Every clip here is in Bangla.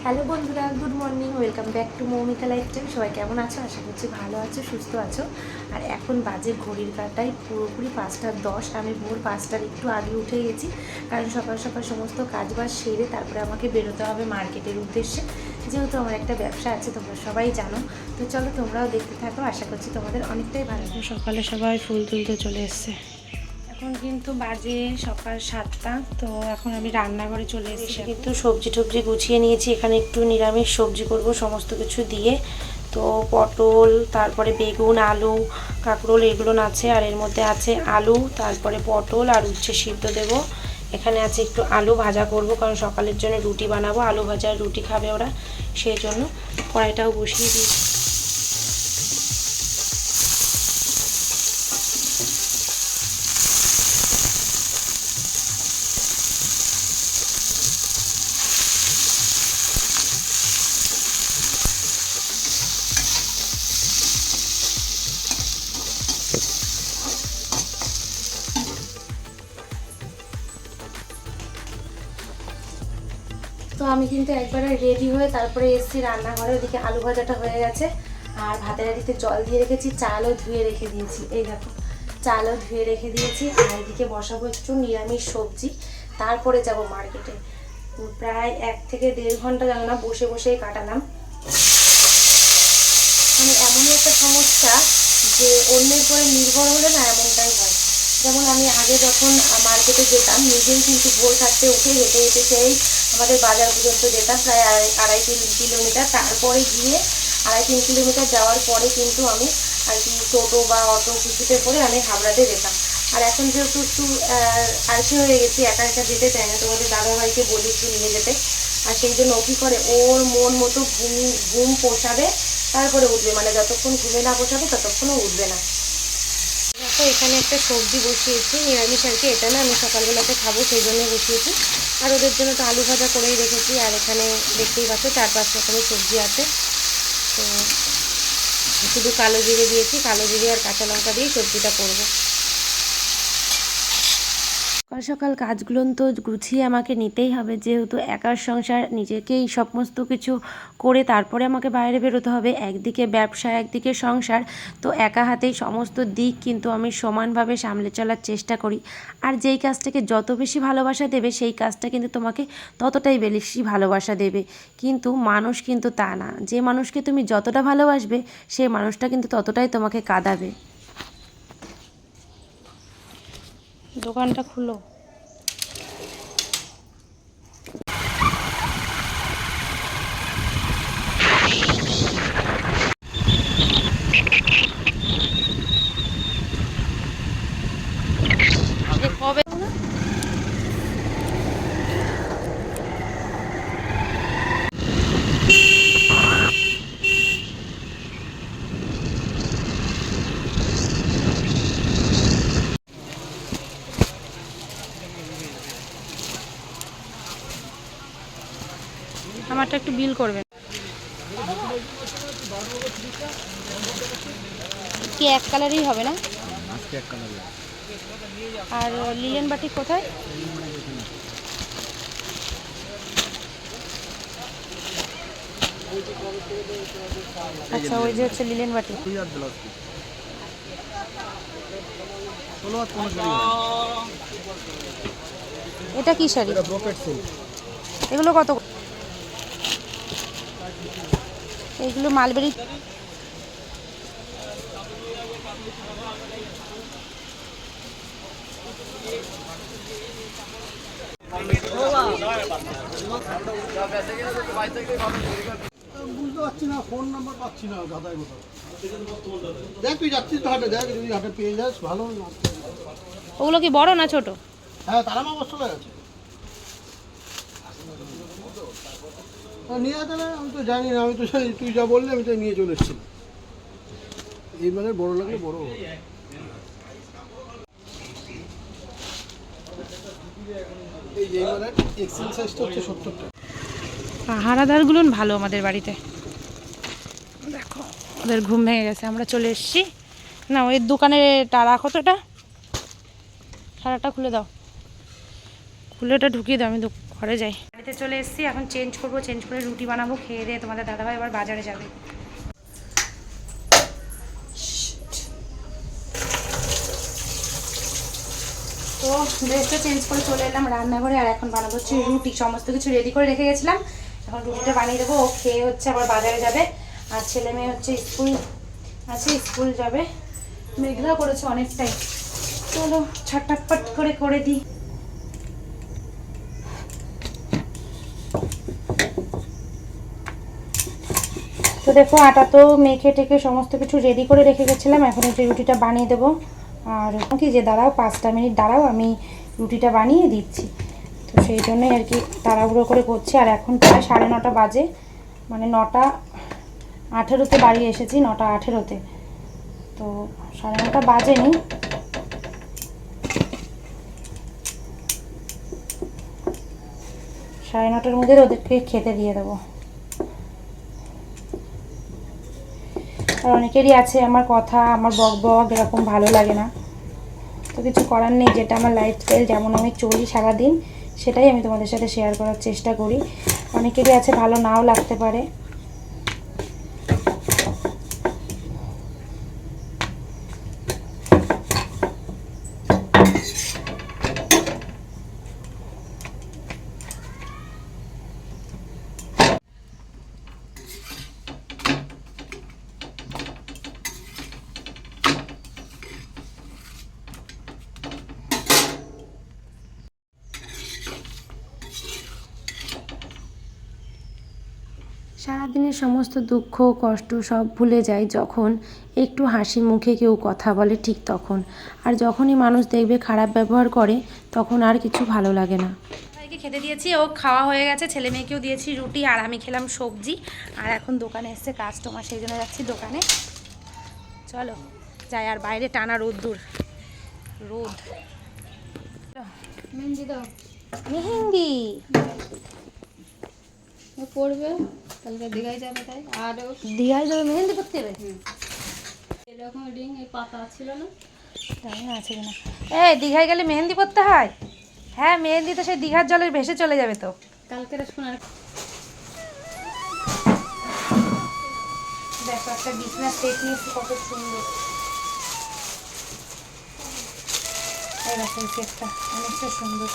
হ্যালো বন্ধুরা, good morning, welcome back to Moumita lifestyle. সবাই কেমন আছো? আশা করছি ভালো আছো, সুস্থ আছো। আর এখন বাজে ঘড়ির কাঁটায় পুরোপুরি 5:10। আমি ভোর 5টার একটু আগে উঠে গেছি, কারণ সকাল সকাল সমস্ত কাজবাজ সেরে তারপরে আমাকে বেরোতে হবে মার্কেটের উদ্দেশ্যে, যেহেতু আমার একটা ব্যবসা আছে, তোমরা সবাই জানো। তো চলো তোমরাও দেখতে থাকো, আশা করছি তোমাদের অনেকটাই ভালো লাগবে। সকালে সবাই ফুল তুলতে চলে এসছে। এখন কিন্তু বাজে সকাল 7টা। তো এখন আমি রান্নাঘরে চলে এসেছি, কিন্তু সবজি টবজি গুছিয়ে নিয়েছি। এখানে একটু নিরামিষ সবজি করব সমস্ত কিছু দিয়ে। তো পটল, তারপরে বেগুন, আলু, কাঁকরোল এগুলো আছে। আর এর মধ্যে আছে আলু, তারপরে পটল আর উচ্ছে সিদ্ধ দেব। এখানে আছে একটু আলু ভাজা করব, কারণ সকালের জন্য রুটি বানাবো। আলু ভাজা রুটি খাবে ওরা, সেই জন্য কড়াইটাও বসিয়ে দিয়েছি। তো আমি কিন্তু একবারে রেডি হয়ে তারপরে এসেছি রান্নাঘরে। ওদিকে আলু ভাজাটা হয়ে গেছে, আর ভাতের হাঁড়িতে জল দিয়ে রেখেছি, চালও ধুয়ে রেখে দিয়েছি। এই দেখো, চালও ধুয়ে রেখে দিয়েছি। আর এদিকে বসাবো একটু নিরামিষ সবজি, তারপরে যাব মার্কেটে। প্রায় 1 থেকে 1.5 ঘন্টা জানো না বসে বসেই কাটালাম। মানে এমনই একটা সমস্যা যে অন্যের পরে নির্ভর হলে না এমনটাই হয়। যেমন আমি আগে যখন মার্কেটে যেতাম, নিজেই কিন্তু ভোর 4টে উঠে হেঁটে হেঁটে সেই আমাদের বাজার পর্যন্ত যেতাম, প্রায় 2.5 কিলোমিটার। তারপরে গিয়ে 2.5-3 কিলোমিটার যাওয়ার পরে কিন্তু আমি আর কি টোটো বা অটো কিছুতে করে আমি হাবড়াতে যেতাম। আর এখন যেহেতু একটু আলসি হয়ে গেছি, একা একা যেতে চাই না, তোমাদের দাদাভাইকে বলি একটু নিয়ে যেতে। আর সেই জন্য ও কী করে, ওর মন মতো ঘুম পোষাবে, তারপরে উঠবে। মানে যতক্ষণ ঘুমে না পোষাবে ততক্ষণও উঠবে না। দেখো, এখানে একটা সবজি বসিয়েছি নিরামিষ আর কি। এটা না আমি সকালবেলাতে খাবো, সেই জন্য বসিয়েছি। আর ওদের জন্য তো আলু ভাজা করেই রেখেছি। আর এখানে দেখতেই পাচ্ছ 4-5 রকমের সবজি আছে। তো শুধু কালো জিরে দিয়েছি, কালো জিরে আর কাঁচা লঙ্কা দিয়ে সবজিটা করবো। সকাল সকাল কাজগুলো তো গুছিয়ে আমাকে নিতেই হবে, যেহেতু একার সংসার, নিজেকেই সমস্ত কিছু করে তারপরে আমাকে বাইরে বেরোতে হবে। একদিকে ব্যবসা, একদিকে সংসার, তো একা হাতেই সমস্ত দিক কিন্তু আমি সমানভাবে সামলে চলার চেষ্টা করি। আর যেই কাজটাকে যত বেশি ভালোবাসা দেবে, সেই কাজটা কিন্তু তোমাকে ততটাই বেশি ভালোবাসা দেবে। কিন্তু মানুষ কিন্তু তা না, যে মানুষকে তুমি যতটা ভালোবাসবে, সেই মানুষটা কিন্তু ততটাই তোমাকে কাঁদাবে। দোকানটা খুলো। কবে আমারটা একটু বিল করবেন কি? এক কালারই হবে না? আর লিলেন বাটি কোথায়? আচ্ছা, ওই যে হচ্ছে লিলেন বাটি। এটা কি শাড়ি? এগুলো কত? এগুলো মালবেরি। বুঝতে পারছি না, ফোন নাম্বার পাচ্ছি না গাদায় কোথাও। দেখ, তুই যাচ্ছিস তো হাটে, দেখ যদি হাটে পেয়ে যাস ভালো। ওগুলো কি বড় না ছোট? হ্যাঁ, তারা মা বস্ত্র আছে। নিয়ে যেতে না, আমি তো জানি না, আমি তো জানি তুই যা বললি আমি তো নিয়ে চলে এসেছি। এই মানে বড় লাগলে বড় হবে। এই যে মানে এক্সেল সাইজটা হচ্ছে 70 টাকা। পাহারাদারগুলো ভালো আমাদের বাড়িতে। দেখো, ওদের ঘুম ভেঙে গেছে, আমরা চলে এসেছি। না, ওই দোকানেটা রাখো তো, এটা সারাটা খুলে দাও, খুলে ওটা ঢুকিয়ে দাও, আমি ঘরে যাই। বাড়িতে চলে এসেছি, এখন চেঞ্জ করবো, চেঞ্জ করে রুটি বানাবো, খেয়ে দিয়ে তোমাদের দাদাভাই এবার বাজারে যাবে। তো ড্রেসটা চেঞ্জ করে চলে এলাম রান্নাঘরে, আর এখন বানাবো হচ্ছে রুটি। সমস্ত কিছু রেডি করে রেখে গেছিলাম, এখন রুটিটা বানিয়ে দেবো। ও খেয়ে হচ্ছে আবার বাজারে যাবে, আর ছেলে মেয়ে হচ্ছে স্কুল আছে, স্কুল যাবে। মেঘলা করেছে অনেকটাই, চলো ছটপট করে করে দিই। তো দেখো আটা তো মেখে টেকে সমস্ত কিছু রেডি করে রেখে গেছিলাম, এখন হচ্ছে রুটিটা বানিয়ে দেবো। আর কি যে দাঁড়াও 5টা মিনিট দাঁড়াও, আমি রুটিটা বানিয়ে দিচ্ছি। তো সেই জন্যই আর কি তাড়াহুড়ো করে করছি। আর এখন প্রায় 9:30 বাজে, মানে 9:18-তে বাড়ি এসেছি, 9:18-তে। তো 9:30 বাজেনি। সাড়ে 9টার মধ্যে ওদেরকে খেতে দিয়ে দেবো। আর অনেকেরই আছে আমার কথা, আমার বক এরকম ভালো লাগে না, তো কিছু করার নেই। যেটা আমার লাইফস্টাইল, যেমন আমি চলি সারাদিন, সেটাই আমি তোমাদের সাথে শেয়ার করার চেষ্টা করি। অনেকেরই আছে ভালো নাও লাগতে পারে। সারাদিনের সমস্ত দুঃখ কষ্ট সব ভুলে যায় যখন একটু হাসি মুখে কেউ কথা বলে, ঠিক তখন। আর যখনই মানুষ দেখবে খারাপ ব্যবহার করে, তখন আর কিছু ভালো লাগে না। সবাইকে খেতে দিয়েছি, ও খাওয়া হয়ে গেছে, ছেলে মেয়েকেও দিয়েছি রুটি, আর আমি খেলাম সবজি। আর এখন দোকানে এসছে কাস্টমার, সেই জন্য যাচ্ছি দোকানে। চলো যাই, আর বাইরে টানা রোদ। মেহেন্দি দাও, মেহেন্দি পড়বে কালকে দীঘায় যাবে, তাই আরও দীঘায় যাবে, মেহেন্দি করতে হবে। এরকম রিং এই পাতা ছিল না, জানি না আছে কিনা। এই দীঘায় গেলে মেহেন্দি করতে হয়? হ্যাঁ, মেহেন্দি তো সেই দীঘার জলে ভেসে চলে যাবে তো। কালকে শোনার দেখো একটা বিজনেস সেট নিয়েছি, কত সুন্দর। এই দেখো এই সেটটা অনেকটা সুন্দর।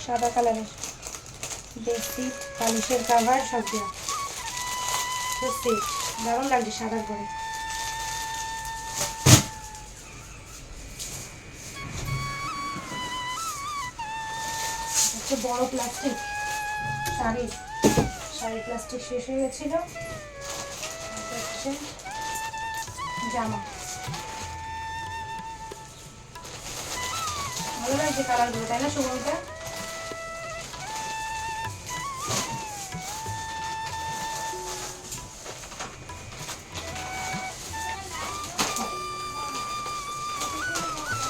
সাদা কালারের বেডশিট, বালিশের কাভার সব দেওয়া, সেট দারুণ লাগছে সাদার পরে। হচ্ছে বড় প্লাস্টিক শাড়ি প্লাস্টিক শেষ হয়ে গেছিল। হচ্ছে জামা, ভালো লাগছে কালারগুলো, তাই না সুগমিতা?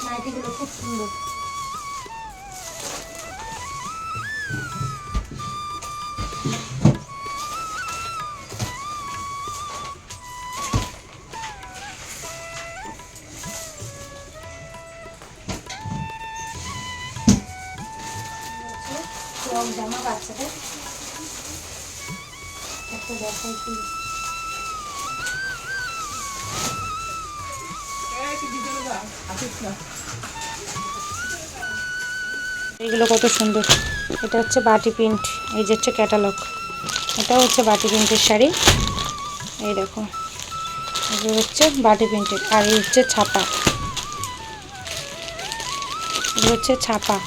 নাইটিগুলো খুব সুন্দর। রং জামা বাচ্চাদের একটা দেখাই কি, এইগুলো কত সুন্দর। এটা হচ্ছে বাটি প্রিন্ট, এই যে হচ্ছে ক্যাটালগ, এটাও হচ্ছে বাটি প্রিন্টের শাড়ি। এই দেখো এগুলো হচ্ছে বাটি প্রিন্টের, আর এই হচ্ছে ছাপা, এগুলো হচ্ছে ছাপা।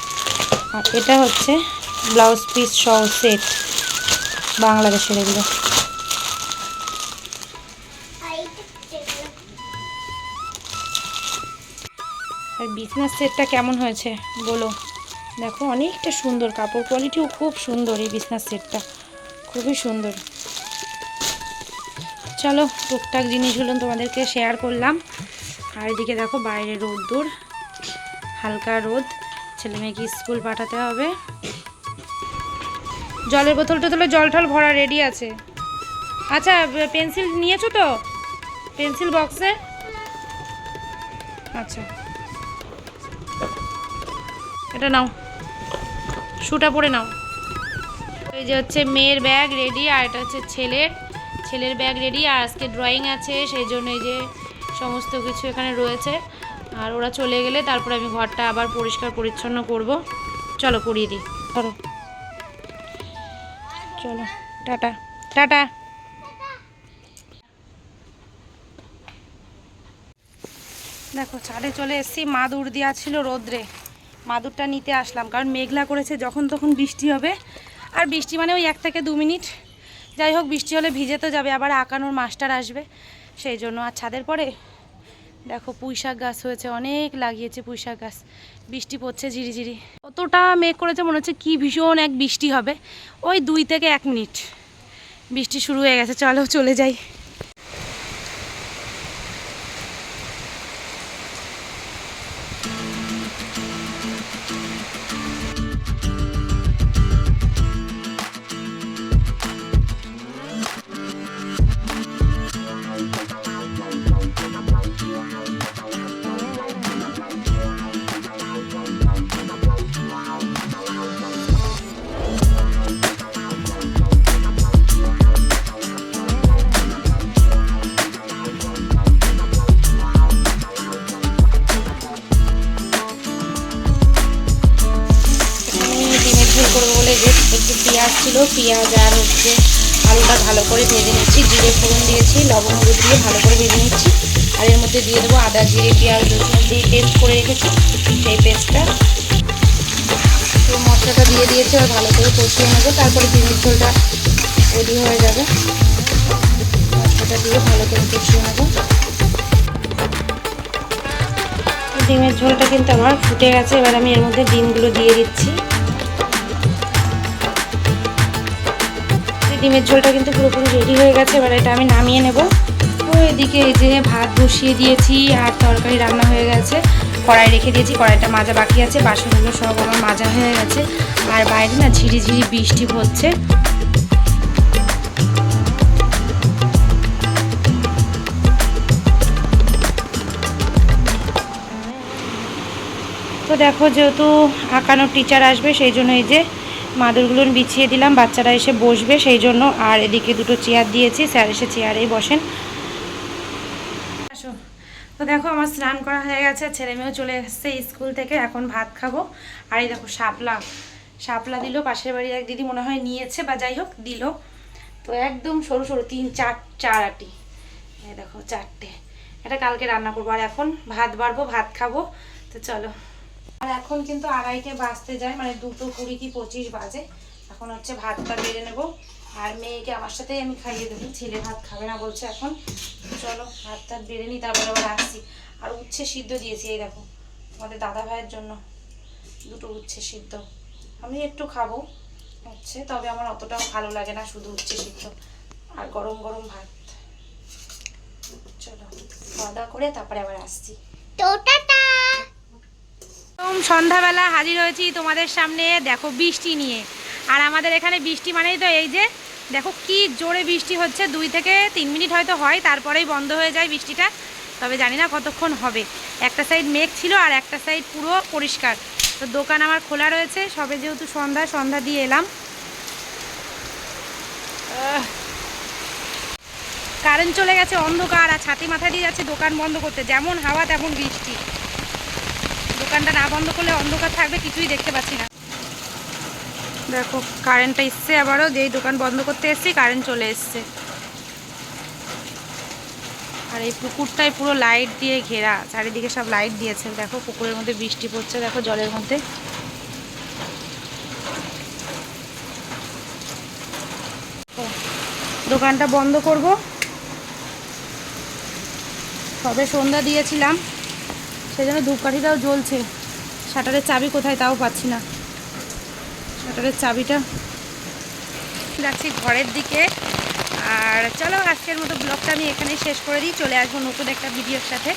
আর এটা হচ্ছে ব্লাউজ পিস সহ সেট, বাংলাদেশের এগুলো। আর বিজনেস সেটটা কেমন হয়েছে বলো? দেখো অনেকটা সুন্দর, কাপড় কোয়ালিটিও খুব সুন্দর, এই বিজনেস সেটটা খুবই সুন্দর। চলো টুকটাক জিনিসগুলো তোমাদেরকে শেয়ার করলাম। আর এদিকে দেখো বাইরে রোদ্দুর, হালকা রোদ, ছেলে মেয়েকে স্কুল পাঠাতে হবে। জলের বোতল টোতলে জল টল ভরা রেডি আছে। আচ্ছা পেন্সিল নিয়েছো তো? পেন্সিল বক্সে আচ্ছা, এটা নাও, শুটা পরে নাও। এই যে হচ্ছে মেয়ের ব্যাগ রেডি, আর এটা হচ্ছে ছেলের ব্যাগ রেডি। আর আজকে ড্রয়িং আছে, সেই জন্য এই যে সমস্ত কিছু এখানে রয়েছে। আর ওরা চলে গেলে তারপর আমি ঘরটা আবার পরিষ্কার পরিচ্ছন্ন করব। চলো করিয়ে দিই, ধরো, চলো, টাটা টাটা। দেখো ছাদে চলে এসেছি, মাদুর দেওয়া ছিল রোদ্রে, মাদুরটা নিতে আসলাম, কারণ মেঘলা করেছে, যখন তখন বৃষ্টি হবে। আর বৃষ্টি মানে ওই 1 থেকে 2 মিনিট, যাই হোক বৃষ্টি হলে ভিজে তো যাবে, আবার আঁকানোর মাস্টার আসবে, সেই জন্য। আর ছাদের পরে দেখো পুঁইশাক গাছ হয়েছে, অনেক লাগিয়েছে পুঁইশাক গাছ, বৃষ্টি পড়ছে ঝিরিঝিরি। অতটা মেঘ করেছে, মনে হচ্ছে কি ভীষণ এক বৃষ্টি হবে। ওই 2 থেকে 1 মিনিট বৃষ্টি শুরু হয়ে গেছে, চলো চলে যাই। করবো বলে যে একটু পেঁয়াজ ছিল, পেঁয়াজ আর হচ্ছে আলুটা ভালো করে ভেজে নিচ্ছি, জিরে ফোড়ন দিয়েছি, লবণ হলুদ দিয়ে ভালো করে ভেজে নিচ্ছি। আর এর মধ্যে দিয়ে দেবো আদা জিরে পেঁয়াজ রসুন দিয়ে পেস্ট করে রেখেছি, সেই পেস্টটা। তো মশলাটা দিয়ে দিয়েছি, আর ভালো করে কষিয়ে নেবো, তারপরে ডিমের ঝোলটা রেডি হয়ে যাবে। মশলাটা দিয়ে ভালো করে কষিয়ে নেবো। ডিমের ঝোলটা কিন্তু আমার ফুটে গেছে, এবার আমি এর মধ্যে ডিমগুলো দিয়ে দিচ্ছি। ডিমের ঝোলটা কিন্তু পুরোপুরি রেডি হয়ে গেছে, এবার এটা আমি নামিয়ে নেব। তো এদিকে এই যে ভাত বসিয়ে দিয়েছি, আর তরকারি রান্না হয়ে গেছে, কড়াই রেখে দিয়েছি, কড়াইটা মাজা বাকি আছে, বাসনগুলো সব আমার মাজা হয়ে গেছে। আর বাইরে না ঝিরিঝিরি বৃষ্টি পড়ছে। তো দেখো যেহেতু আঁকানোর টিচার আসবে, সেই জন্য এই যে মাদুরগুলো বিছিয়ে দিলাম, বাচ্চারা এসে বসবে সেই জন্য। আর এদিকে 2টো চেয়ার দিয়েছি, স্যার এসে চেয়ারেই বসেন। আসো। তো দেখো আমার স্নান করা হয়ে গেছে, ছেলে মেয়েও চলে এসছে স্কুল থেকে, এখন ভাত খাবো। আর এই দেখো শাপলা দিল, পাশের বাড়ির এক দিদি মনে হয় নিয়েছে, বা যাই হোক দিল। তো একদম সরু সরু 3-4 আটি, এই দেখো 4টে। এটা কালকে রান্না করবো। আর এখন ভাত বাড়বো, ভাত খাবো। তো চলো। আর এখন কিন্তু 2:30 বাজতে যায়, মানে 2:20 কি 25 বাজে। এখন হচ্ছে ভাতটা বেড়ে নেব, আর মেয়েকে আমার সাথেই আমি খাইয়ে দেবো, ছেলে ভাত খাবে না বলছে এখন। চলো ভাতটা বেড়ে নিই, তারপরে আবার আসছি। আর উচ্ছে সিদ্ধ দিয়েছি, এই দেখো আমাদের দাদা ভাইয়ের জন্য 2টো উচ্ছে সিদ্ধ। আমি একটু খাবো উচ্ছে, তবে আমার অতটাও ভালো লাগে না শুধু উচ্ছে সিদ্ধ। আর গরম গরম ভাত। চলো খাওয়া দাওয়া করে তারপরে আবার আসছি। টাটা। সন্ধ্যাবেলা হাজির হয়েছি তোমাদের সামনে, দেখো বৃষ্টি নিয়ে। আর আমাদের এখানে বৃষ্টি মানেই তো এই যে দেখো কি জোরে বৃষ্টি হচ্ছে, 2 থেকে 3 মিনিট হয়তো হয়, তারপরেই বন্ধ হয়ে যায় বৃষ্টিটা। তবে জানি না কতক্ষণ হবে। একটা সাইড মেঘ ছিল, আর একটা সাইড পুরো পরিষ্কার। তো দোকান আমার খোলা রয়েছে, সবে যেহেতু সন্ধ্যা দিয়ে এলাম। কারেন্ট চলে গেছে, অন্ধকার, আর ছাতি মাথা দিয়ে যাচ্ছে দোকান বন্ধ করতে, যেমন হাওয়া তেমন বৃষ্টি। দোকানটা না বন্ধ করলে অন্ধকার থাকবে, কিছুই দেখতে পাচ্ছি না। দেখো কারেন্টটা এসছে আবারও, যেই দোকান বন্ধ করতে এসছি কারেন্ট চলে এসছে। আর এই পুকুরটায় পুরো লাইট দিয়ে ঘেরা, চারিদিকে সব লাইট দিয়েছে। দেখো পুকুরের মধ্যে বৃষ্টি পড়ছে, দেখো জলের মধ্যে। দোকানটা বন্ধ করব, সবে সন্ধ্যা দিয়েছিলাম, সেজন্য ধূপকাঠিটাও জ্বলছে। শাটারের চাবি কোথায় তাও পাচ্ছি না, শাটারের চাবিটা। যাচ্ছি ঘরের দিকে। আর চলো আজকের মতো ব্লগটা আমি এখানেই শেষ করে দিই, চলে আসবো নতুন একটা ভিডিওর সাথে।